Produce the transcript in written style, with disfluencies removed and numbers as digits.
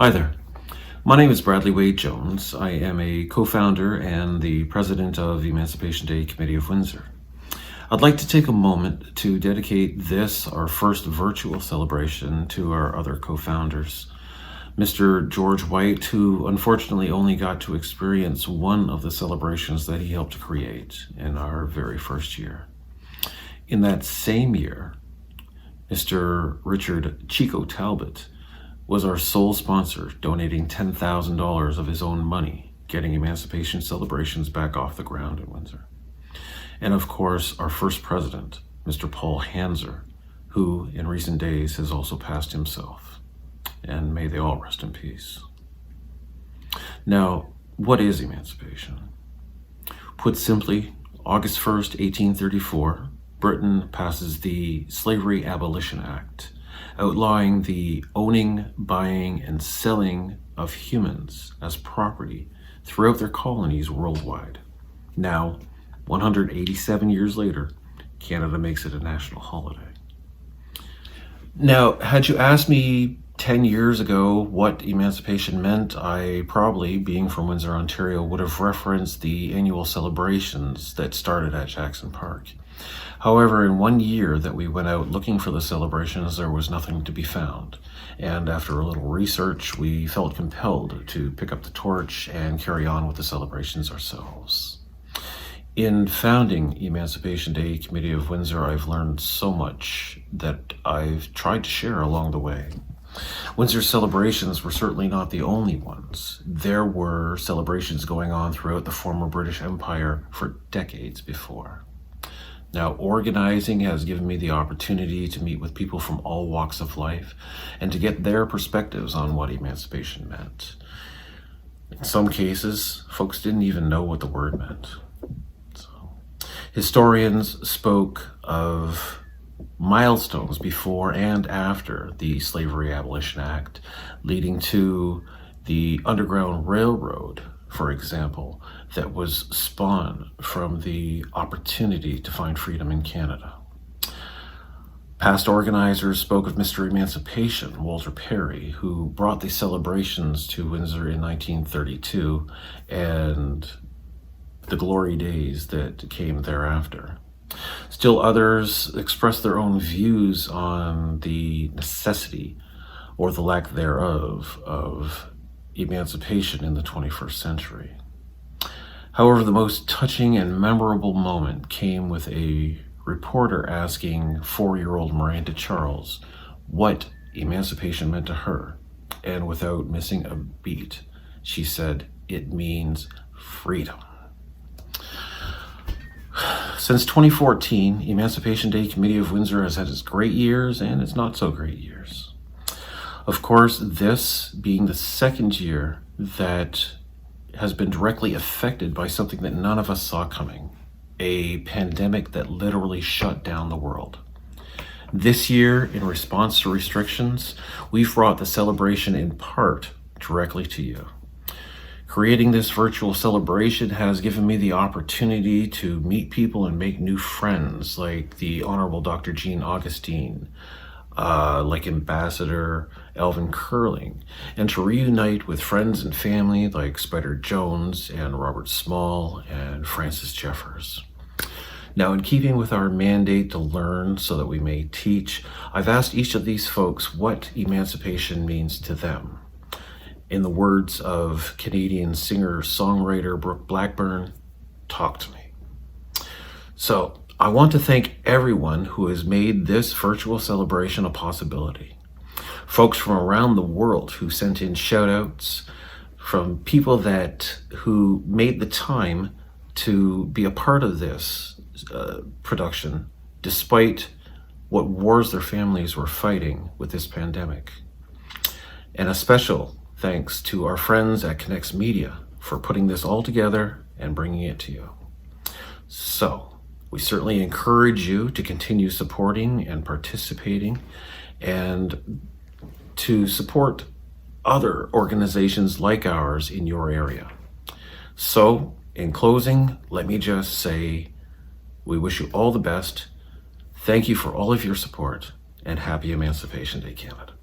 Hi there. My name is Bradley Wade Jones. I am a co-founder and the president of Emancipation Day Committee of Windsor. I'd like to take a moment to dedicate this, our first virtual celebration, to our other co-founders. Mr. George White, who unfortunately only got to experience one of the celebrations that he helped create in our very first year. In that same year, Mr. Richard Chico Talbot was our sole sponsor, donating $10,000 of his own money, getting Emancipation celebrations back off the ground in Windsor. And of course, our first president, Mr. Paul Hanser, who in recent days has also passed himself. And may they all rest in peace. Now, what is emancipation? Put simply, August 1st, 1834, Britain passes the Slavery Abolition Act, outlawing the owning, buying, and selling of humans as property throughout their colonies worldwide. Now, 187 years later, Canada makes it a national holiday. Now, had you asked me 10 years ago what emancipation meant, I probably, being from Windsor, Ontario, would have referenced the annual celebrations that started at Jackson Park. However, in 1 year that we went out looking for the celebrations, there was nothing to be found. And after a little research, we felt compelled to pick up the torch and carry on with the celebrations ourselves. In founding Emancipation Day Committee of Windsor, I've learned so much that I've tried to share along the way. Windsor celebrations were certainly not the only ones. There were celebrations going on throughout the former British Empire for decades before. Now, organizing has given me the opportunity to meet with people from all walks of life and to get their perspectives on what emancipation meant. In some cases, folks didn't even know what the word meant. Historians spoke of milestones before and after the Slavery Abolition Act, leading to the Underground Railroad, for example, that was spawned from the opportunity to find freedom in Canada. Past organizers spoke of Mr. Emancipation, Walter Perry, who brought the celebrations to Windsor in 1932 and the glory days that came thereafter. Still others expressed their own views on the necessity, or the lack thereof, of emancipation in the 21st century. However, the most touching and memorable moment came with a reporter asking 4-year-old Miranda Charles what emancipation meant to her, and without missing a beat, she said, "It means freedom." Since 2014, Emancipation Day Committee of Windsor has had its great years and its not so great years. Of course, this being the second year that has been directly affected by something that none of us saw coming, a pandemic that literally shut down the world. This year, in response to restrictions, we've brought the celebration in part directly to you. Creating this virtual celebration has given me the opportunity to meet people and make new friends, like the Honorable Dr. Jean Augustine, like Ambassador Alvin Curling, and to reunite with friends and family like Spider Jones and Robert Small and Francis Jeffers. Now, in keeping with our mandate to learn so that we may teach, I've asked each of these folks what emancipation means to them. In the words of Canadian singer-songwriter Brooke Blackburn, "Talk to me." So I want to thank everyone who has made this virtual celebration a possibility. Folks from around the world who sent in shout-outs, from people who made the time to be a part of this production, despite what wars their families were fighting with this pandemic. And a special thanks to our friends at Connects Media for putting this all together and bringing it to you. So, we certainly encourage you to continue supporting and participating and to support other organizations like ours in your area. So, in closing, let me just say, we wish you all the best. Thank you for all of your support, and happy Emancipation Day, Canada.